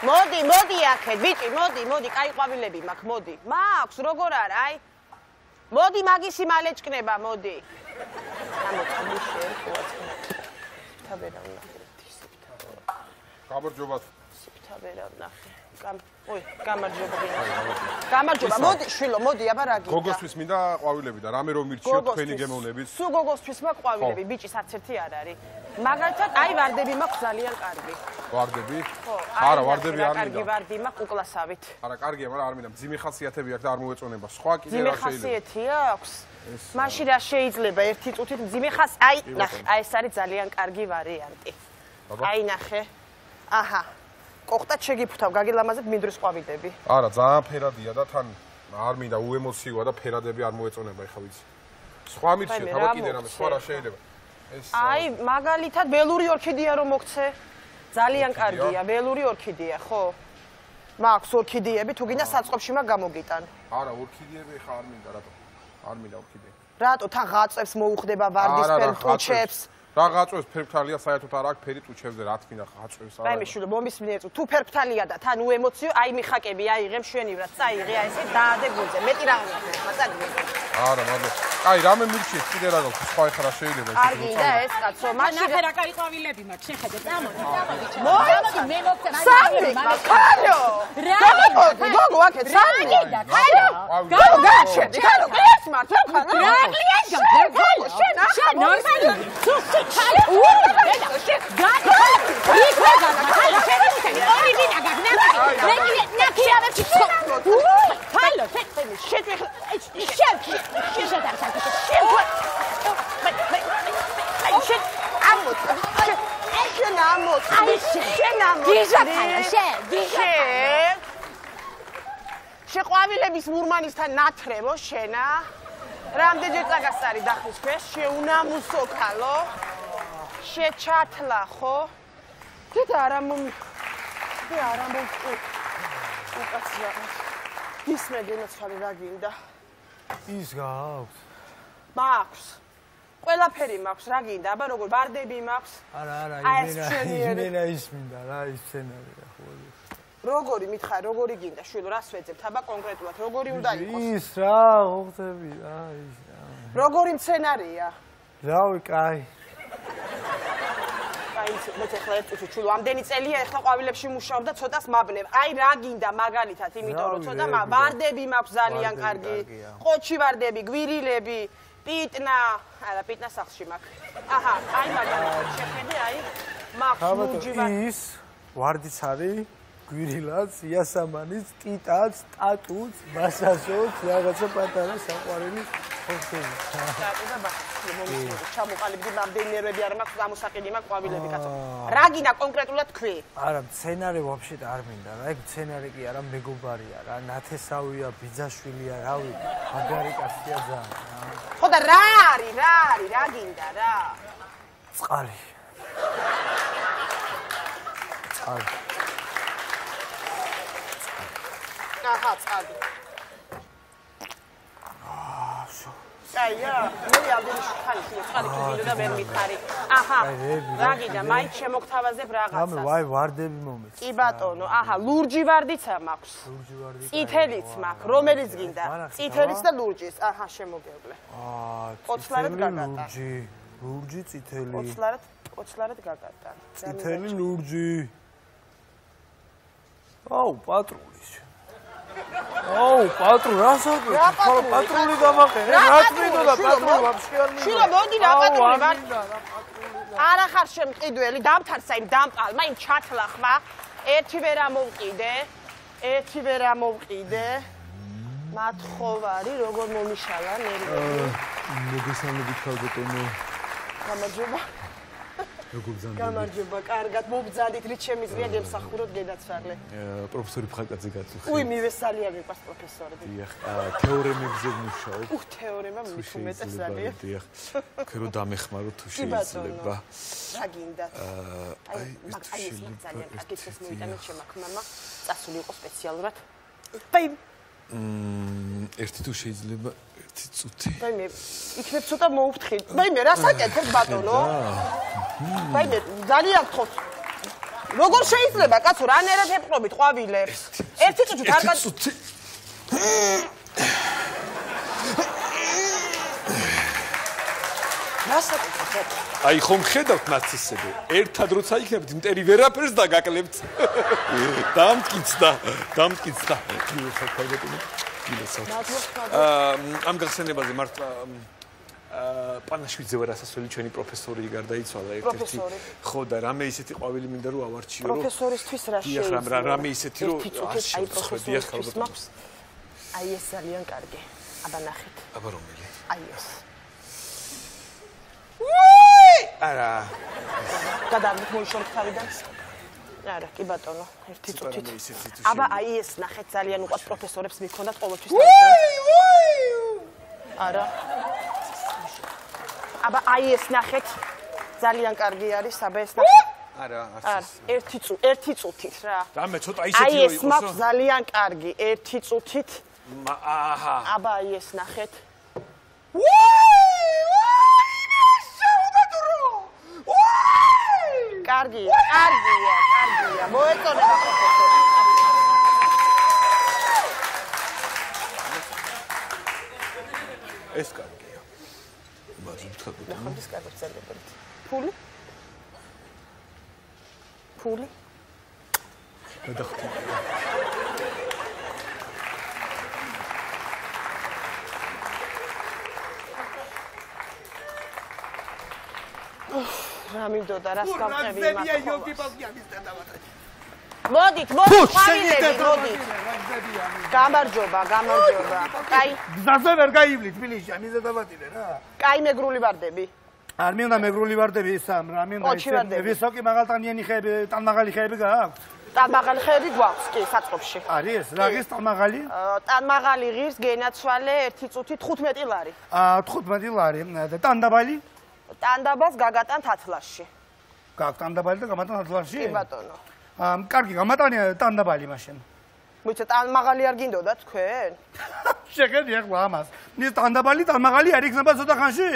მოდი აქეთ, ბიჭი, მოდი, კაი ყვავილები მაქვს, მოდი. მაქვს, როგორ არა, აი. მოდი მაგისი მალე ჭკნება, მოდი. ამოწყდი შეერყვა. თავერა ვნახე. გამარჯობა. თავერა ვნახე. გამარჯობა. გამარჯობა. მოდი, შვილო, მოდი, აბა რა გინდა. გოგოსთვის მინდა ყვავილები და რამე რომ მირჩიოთ თქვენი გემოვნებით. სულ გოგოსთვის მაქვს ყვავილები, ბიჭის არც ერთი არ არის. მაგალითად, აი ვარდები მაქვს ძალიან კარგი. ვარდები? ხო, არა, ვარდები არ მინდა. კარგი ვარდი მაქვს უკლასავით. არა, კარგია, მაგრამ არ მინდა. მძიმე ხასიათები აქვს და არ მოეწონება. სხვა კიდე რა შეიძლება? მძიმე ხასიათი აქვს? მაშინ რა შეიძლება? ერთი წუთით მძიმე ხას, აი, ნახე, აი ეს არის ძალიან კარგი ვარიანტი. აი ნახე. აჰა. ყოხტად შეგიფუთავ, გაგილამაზებ მინდვრის ყვავილები. არა, ძალიან ფერადია და თან არ მინდა უემოციოა და ფერადები არ მოეწონება, ეხა ვიცი. სხვა მირჩიოთ, აბა კიდე რამე, სხვა რა შეიძლება? აი, მაგალითად, ველური ორქიდეა რომ მოგცე. ძალიან კარგია, ველური ორქიდეა, ხო? მაქვს ორქიდეები, თუ გინდა საწყობში მაგ გამოგიტან. არა, ორქიდეები ხა არ მინდა, რატო? არ მინდა ორქიდეები. რატო თან ღაწვებს მოუხდება ვარდისფერ ტუჩებს? რა ღაწვებს ფერფთალია, საერთოდ არ აქვს ფერი ტუჩებზე, რა თქმა უნდა, ღაწვებს არა. აი მიშვილო, მომისმინე ეწუ, თუ ფერფთალია და თან უემოციო, აი მიხაკები, აიღე მშვენივრად, წაიღე აი ესე დაადე გულზე. მეტი რა უნდა, მაწადე. არა, მაგრამ აი რამე მირჩიეთ, კიდე რა გაქვს, სხვა ეხლა რა შეიძლება ისე. არ გინდა ეს კაცო, მაშინ ნახე რა კარი ყვავილები მაქვს, შეხედე, წამოდი. მოიცი, მე მოგწევ. სამი, ხალო. გამოგო, გოგო აქეთ, სამი. ხალო. გოგო გაჩერდი, ხალო, ეს მართ, ხალო. რა კლიენტი? ხალო, შენ ნორმალი. ხალო. შეყვავილების მურმანისთან ნათრევო შენა. რამდენჯერ წაგასწარი დახრის ქვეშ, შეუნამუსო ქალო. შეჩათლა ხო? და არა უკაცია. ისმეგენა ცალი რა გინდა? ის გააქვს? მაქვს. ყველაფერი მაქვს, რა გინდა? აბა როგორ ვარდები მაქვს? არა, იმენა ის მინდა რა ის სცენარია ხო? როგორი მითხარ, როგორი გინდა? შვილო, რას ვეძებთ? აბა კონკრეტულად, როგორი უნდა იყოს? ის რა, ხოხტები რა ის. როგორი სცენარია? რავი, კაი. აი, მე ახლა ერთ წუთი ჩულო, ამდენი წელია ახლა ყვავილებში მუშაობ და ცოტას მაბნევ. აი რა გინდა მაგალითად, იმიტომ რომ ცოტა ვარდები მაქვს ძალიან კარგი. ყოჩი ვარდები, გვირილები, პიტნა, არა, პიტნა სახლში მაქვს. აჰა, აი მაგალითად შეხედე, აი მაქვს ლურჯი ვარდი. ის ვარდიც არის, გვირილაც, იასამანის, ტიტაც, ტატუც, მასაჟოც, რაღაცა პატარა საყვარელი ხოხტები. ჩამოყალიბდი ნამდვილიერები არ მაქვს გამოსაყიდი მაქვს ყვავილები კაცო. რა გინდა კონკრეტულად თქვი? არა, სცენარი ვაფშეთ არ მინდა რა. ეგ სცენარი კი არა, მეგობარია რა, ნათესავია, ბიძაშვილია, რავი, მაგარი კაცია ძალიან. ხო და რა არის, რა გინდა რა? წყალი. წყალი. აჰა, წყალი. აია, მე ამდენი შეხალი წყალი კიდე და ვერ მითხარი. აჰა. რა გინდა, მაინც შემოგთავაზებ რაღაცას. ამე ვაი ვარდები მომეც. კი ბატონო, აჰა, ლურჯი ვარდიცა მაქვს. ლურჯი ვარდი. წითელიც მაქვს, რომელიც გინდა? წითელიც და ლურჯის. აჰა, შემოგევლე. ოცლარად გაგატან. ლურჯი წითელი. ოცლარად გაგატან. წითელი ლურჯი. აუ, პატრულის. აუ, პატრულ, რასაკეთე? პატრული გამაყენე. რა თქმა პატრული ვაფშე არ მინდა. შვილო, მოდი რა პატრული ვარ. არა ხარ შემყიდველი, დამთარსა იმ დამპალმა, იმ ჩათლა ხმა. ერთი ვერ ამოვყიდე. მათხოვარი, როგორ მომიშალა ნერვები. მოგესალმებით ქალბატონო. გამარჯობა. როგორ გზანდებით? გამარჯობა, კარგად მობძანდით, რით შემიძლია გემსახუროთ გედაცვალე. პროფესორი ფხაკაძე გაწუხე. უი, მივესალია მიყვარს პროფესორები. დიახ, თეორემებზე ვმუშაობ. თეორემა მით უმეტეს არის. დიახ. ქერო დამეხმარო თუ შეიძლება. რა გინდათ? აი, ეს ძალიან აკეთებს მოიტანეთ შემაქმამა, წასული იყო სპეციალურად. ბაი. ერთი თუ შეიძლება ერთი წუთი. ბაი მე იქნებ ცოტა მოუფრთხილ. ბაი მე რას აკეთებ ბატონო? ბაი მე ძალიან ხოთ. როგორ შეიძლება კაცო რანერად ეპყრობით ყვავილებს? ერთი წუთით არ აი ხომ ხედავთ ნაცისები ერთად როცა იქნებით მტერი ვერაფერს დაგაკლებთ დამტკიცდა ამ გახსენებაზე მართლა პანაშვიძე ვარასასველი ჩვენი პროფესორი გარდაიცვალა ერთ-ერთი ხო და რამე ისეთი ყვავილი მინდა რომ ავარჩიო რომ პროფესორისთვის რა შეიძლება რამე ისეთი რომ აი პროფესორისთვის მაქვს აი ეს ძალიან კარგი აბა ნახეთ აბა რომელი აი ეს არა გადავით მოიშორეთ თავიდან არა კი ბატონო ერთი წუთით აბა აი ეს ნახეთ ძალიან უყვარს პროფესორებს მიქონდათ ყოველთვის არა აბა აი ეს ნახეთ ძალიან კარგი არის აბა ეს ნახეთ არა ერთი წუთით რა რამე ცოტა ისეთი აი ეს მაქვს ძალიან კარგი ერთი წუთით აჰა აბა აი ეს ნახეთ კარგია მოეწონება პროფესორი ეს კარგია მაგრამ თქვა ხანდის გადაგწერებთ ფული გადახტი რა მინდოდა რას გამყევი მოდით ყვავილები გამარჯობა კაი გზაზე ვერ გაივლით თბილისში ამის დაბატირე რა კაი მეგრული ვარდები არ მინდა მეგრული ვარდები სამ რა მინდა ვისოკი მაღალტანიანი ხეები ტანმაღალი ხეები გააქვთ ტანმაღალი ხეები გვაქვს კი საწყობში არის რა ის ტანმაღალი ტანმაღალი ღირს გენაცვალე 1 წუთით 15 ლარი 15 ლარი და ტანდაბალი ტანდაბას გაგატანთ ათლასში გაქვთ ტანდაბალი და გამატან ათლასში კი ბატონო კარგი გამატანია ტანდაბალი მაშინ მოიცა ტანმაღალი არ გინდოდა თქვენ შეხედი ახლა ამას ის ტანდაბალი არ იქნება ცოტა ხანში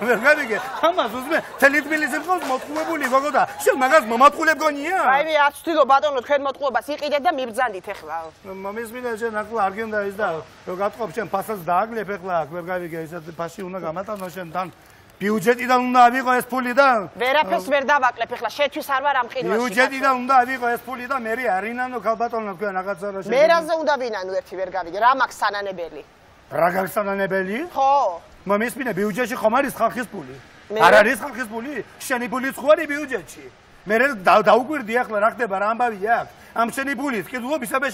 ვერ გავიგე ამას უზმე თელი თბილისი მყავს მოტყუებული გოგო და შენ მაგას მომატყულებ გონია აი მე არ ვთვლი ბატონო თქვენ მოტყუებას იყიდეთ და მიბრძანდით ახლა მომის მინდა შენ ახლა არ გინდა ის და რო გატყობ შენ ფასად დააგლებ ახლა ვერ გავიგე ისეთ ფასი უნდა გამატანო შენ თან ბიუჯეტიდან უნდა ავიღო ეს ფული და ვერაფერს ვერ დავაკლებ ახლა შეთვის არ ვარ ამ ყინვაში ბიუჯეტიდან უნდა ავიღო ეს ფული და მე არინანო ქალბატონო თქვენ რაღაცა რა მე რაზე უნდა ვინანო ერთი ვერ გავიგე რა მაქვს სანანებელი რა გაქვს სანანებელი ხო მომის მინდა ბიუჯეტში ხომ არის ხალხის ფული არ არის ხალხის ფული შენი ფულიც ხო არის ბიუჯეტში მე დაუკვირდი ახლა რა ხდება რა ამბავი აქვს ამ შენი ფულით კიდულობისაბე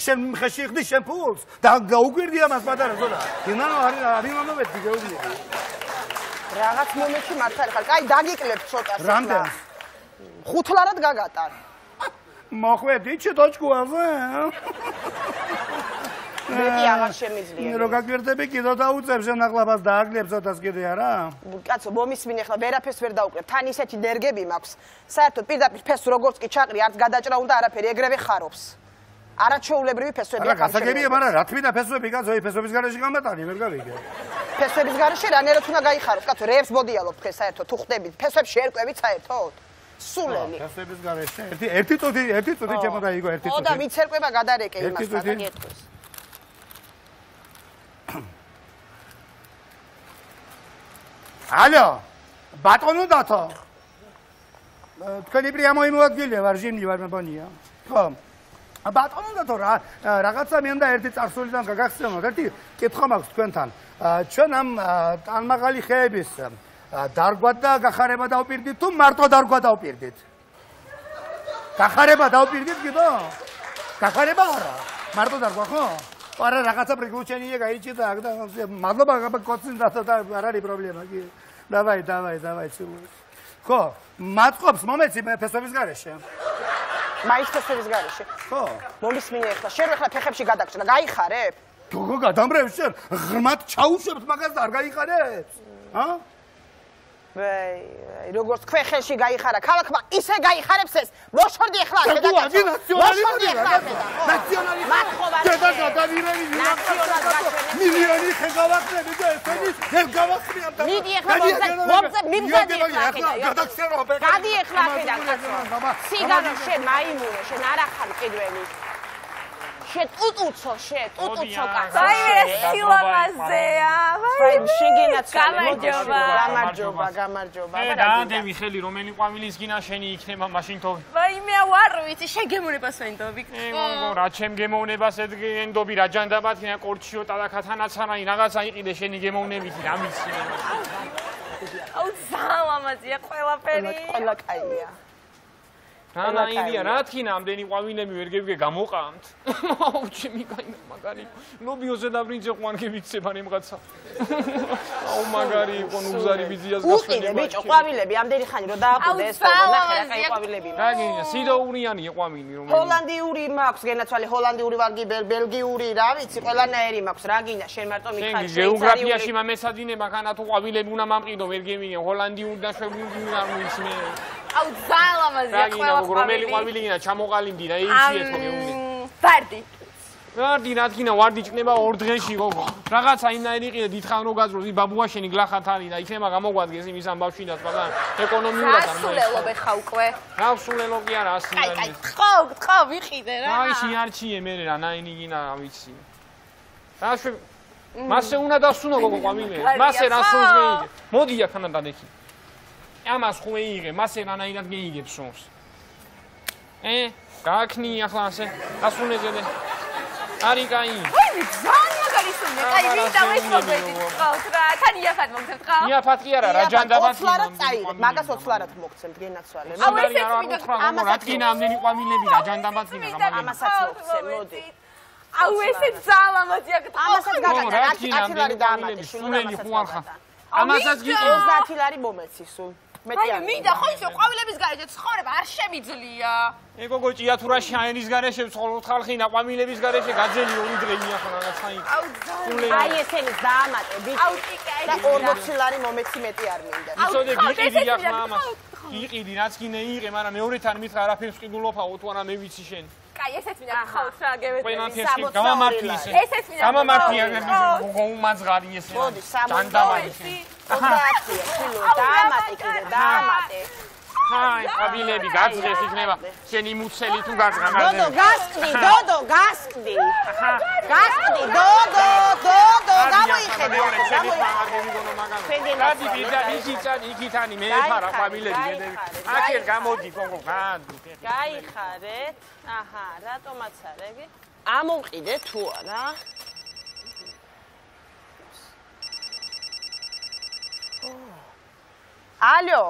შენ ხეში ხდი შენ ფულს დაუკვირდი ამას პატარა ზონა ინანო არის მომედი გეუბნები რაღაც მომენტში მართალი ხარ. კაი, დაგიკლებ ცოტას. რამდენს? 5 ლარად გაგატარ. მოხვედი ჩიტოჩკუაზე. მეტი აღარ შემიძლია. რო გაგვირდები კიდო დაუწევ შენ ახლაბას დააგლებ ცოტას კიდე არა? კაცო, მომისმინე ახლა ვერაფერს ვერ დაუკლებ. თან ისეთი ნერგები მაქვს. საერთოდ პირდაპირ ფესს როგორც კი ჩაყრი, არც გადაჭრა უნდა არაფერი, ეგრევე ხარობს. არაჩვეულებრივი ფესვები აქვს. გასაგებია, მაგრამ რა თქმა უნდა ფესვები კაცო, ფესვების გარეშე გამატანი, ვერ გავიგე. ფესვების garaში რანერად უნდა გაიხაროს, კაცო, რეებს მოდიალობ თქვენ საერთოდ თუ ხდებით, ფესვებში ერკვევით საერთოდ. სულელი. ფესვების garaში. ერთი წუთი ჩემო დაიგო, ერთი წუთი. ხო და მიცერკვება გადარეკე იმასთან და გეტყვის. ალო, ბატონო დათო. თქვენი პრიამოიმოადგილე ვარ, ჟიმნი ვარ მებონია. ხო. ბატონო დათო რაღაცა მინდა ერთი წარსულიდან გაგახსენოთ, ერთი კითხვა მაქვს თქვენთან. ჩვენ ამ ტანმაღალი ხეების დარგვა და გახარება დავპირდით თუ მარტო დარგვა დავპირდით? გახარება დავპირდით კიდო? გახარება არა, მარტო დარგვა ხო? არა რაღაცა პრიგვუჩენია გაიჭირდა აქ და მადლობა კოცին და არ არის პრობლემა კი. დავაი სულ. ხო, მათყოფს მომეცი ფესვების garaში. მაის ფესვების garashi. ხო. მომისმინე ახლა, შენ ახლა ფეხებში გადაგჭრა, გაიხარებ? გადამრევ შენ, ღრმად ჩაუშვებ მაგას და არ გაიხარებს? ჰა? როგორც თქვენ ხელში გაიხარა ქალაქმა, ისე გაიხარებს ეს. მოშორდი ახლა ხედა. მოშორდი ახლა ხედა. ნაციონალისტი. მათხოვარ. და გადავირევი მილიონი ხეგავახნები და ესენი ვერ გავახნიამ და მიდი ახლა მიმზადი ახლა. გადახსენო ბეკა. გადი ახლა ხედა კაცო. სიგარო შენ მაიმუნო, შენ არ ახარ კიდველი. შენ ტუტუცო კაცო. აი ეს სილამაზეა. აი შეგენაც გამარჯობა. დაადები ხელი რომელი ყვავილის გინა შენი იქნება მაშინ თო. ვაიმე ვარ ვიცი შეგემოვნებას ვენდობი. ego რა ჩემ გემოვნებას ედგენდობი რა ჯანდაბათინა კორჩიო ტალაკათანაცანაი რაღაცა იყიდე შენი გემოვნებითი რა ვიცი. აუ ზალამაზია ყველაფერი. ყველა კაია. რანაირია რა თქინა ამდენი ყვავილები ვერ გევგე გამოყამთ. აუ ჩემი კაინა მაგარი. ლობიოზე და ბრინჯზე ყვანკი ვიცება ნემღაცა. აუ მაგარი იყო ნუგზარი ბიძიას გასვენება. უყიდე ბიჭო ყვავილები ამდენი ხანი რომ დააყუდე ეს ნახე რა კაი ყვავილები. რა გინია სიდოურიანი ყვავილი რომ ჰოლანდიური მაქვს გენაცვალე ჰოლანდიური ვარგი ბელგიური რა ვიცი ყველანაირი მაქვს რა გინდა შენ მარტო მიხარ შენ გეოგრაფიაში მამესადინება ხანა თუ ყვავილები უნდა მამყიდო ვერ გემია ჰოლანდიური და შვედური არ ვიცი. აუ ზალამაზია ყველაფერი. რომელი ყვავილი გინდა ჩამოყალინდი რა იცი ეთქო გეუნე. ვარდი. ვარდი რა თქინა ვარდი ჭკნება 2 დღეში გოგო. რაღაცა იმნაირი იყიდე დიდხან რო გაძროს ბაბუაშენი გლახათ არის და იქნება გამოგვადგეს იმის ამბავშინაც მაგრამ ეკონომიურად არ მოიხდა. გასულელობ ხა უკვე. რა ვსულელო კი არა ასი არის. კაი ხო ვიყიდე რა. აი შეარჩიე მე რა ნაინი გინა ვიცი. რა შე მასე უნდა დასუნო გოგო ყვავილე. მასე რა სუნს მეიგე. მოდი აქანა დადექი. ამას ხომ ეიღე მასე რანაირად გეიგებ სუნს. გააქნი ახლა ასე დასუნეზე. არი კაი. ვაი ძალიან მაგარი სუნია. კაი მინდა ვეცნობედი. ყავს რა. თან იაფად მოგცემ ყავს. იაფად კი არა რა ჯანდაბათი. ოცლარად წაიღებ მაგას ოცლარად მოგცემთ გენაცვალე. აუ ესეც მინდა რა თქინა ამდენი ყვავილები რა ჯანდაბათი მაგალითად. ამასაც მოგცემ მოდი. აუ ესეც ზალამაზია. ამასაც გაგატა 10 ლარი დაამატე სულელი ხუარხა. ამასაც გიყო 30 ლარი მომეცი სულ. აი მინდა ხო ისე ყვავილების გარეშე ცხოვრება არ შემიძლია. ეგოგო ჭიათურა შაენის გარეშე ვცხოვრობ ხალხინა ყვავილების გარეშე გაძელი 2 დღეია ხო რაღაცა იქ. აი ესენის დაამატე ბიჭი. აუ ტიკა და 40 ლარი მომეცი მეტი არ მინდა. იცოდე გიყიდი ახლა ამას. გიყიდი რაც გინე იღე მაგრამ მეორეთან მითხრა არაფერს ყიდულობაო თუ არა მე ვიცი შენ. კაი ესეც მინდა ხავს რა გევეთები. ყველაფერს კი გამამართლი ისე. ესეც მინდა. გამამართლი უმაძღარი ესე. მოდი 30 30-ია სულ დაამატე კიდე დაამატე. აი ყვავილები გაძღეს იქნება შენი მუცელი თუ გაძღა მაგაზე. დოდო გასკდი გასკდი დოდო გამოიხედი გადი ბიძა ისიცანი იქითანი მე ფარა ყვავილები გედები აქერ გამოდი კონკო გადი გაიხარეთ აჰა რატომაც არები ამოვყიდე თუ არა ალო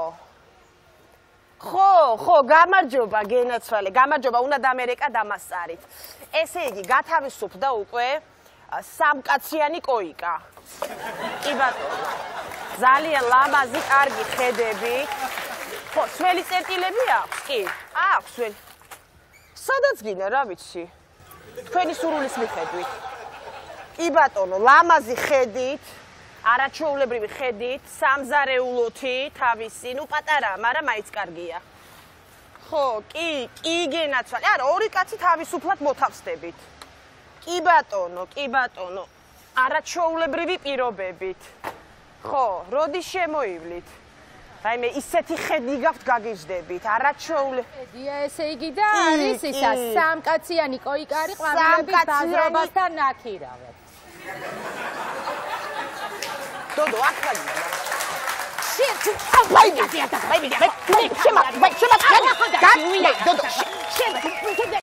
ხო გამარჯობა გენაცვალე გამარჯობა უნდა დამერეკა დამასწარით ესე იგი გათავისუფლდა უკვე სამკაციანი კოიკა კი ბატონო ძალიან ლამაზი კარგი ხედები ხო სველი წერტილები აქვს კი აქვს სველი სადაც გინდა რა ვიცი თქვენი სურვილის მიხედვით კი ბატონო ლამაზი ხედით არაჩვეულებრივი ხედით, სამზარეულოთი, თავისი, ნუ პატარაა, მაგრამ მაინც კარგია. ხო, კი გენაცვალე. არა, ორი კაცი თავისუფლად მოთავსდებით. კი ბატონო. არაჩვეულებრივი პირობებით. ხო, როდის შემოივლით? რაიმე ისეთი ხედი გაქვთ გაგიჟდებით, არაჩვეულებრივი. ესე იგი და არის ისა სამკაციანი კოიკარი ყვავილების ბაზრობასთან ნაქირავად. დოდო ახალი შენ თუ აი გადი და დოდო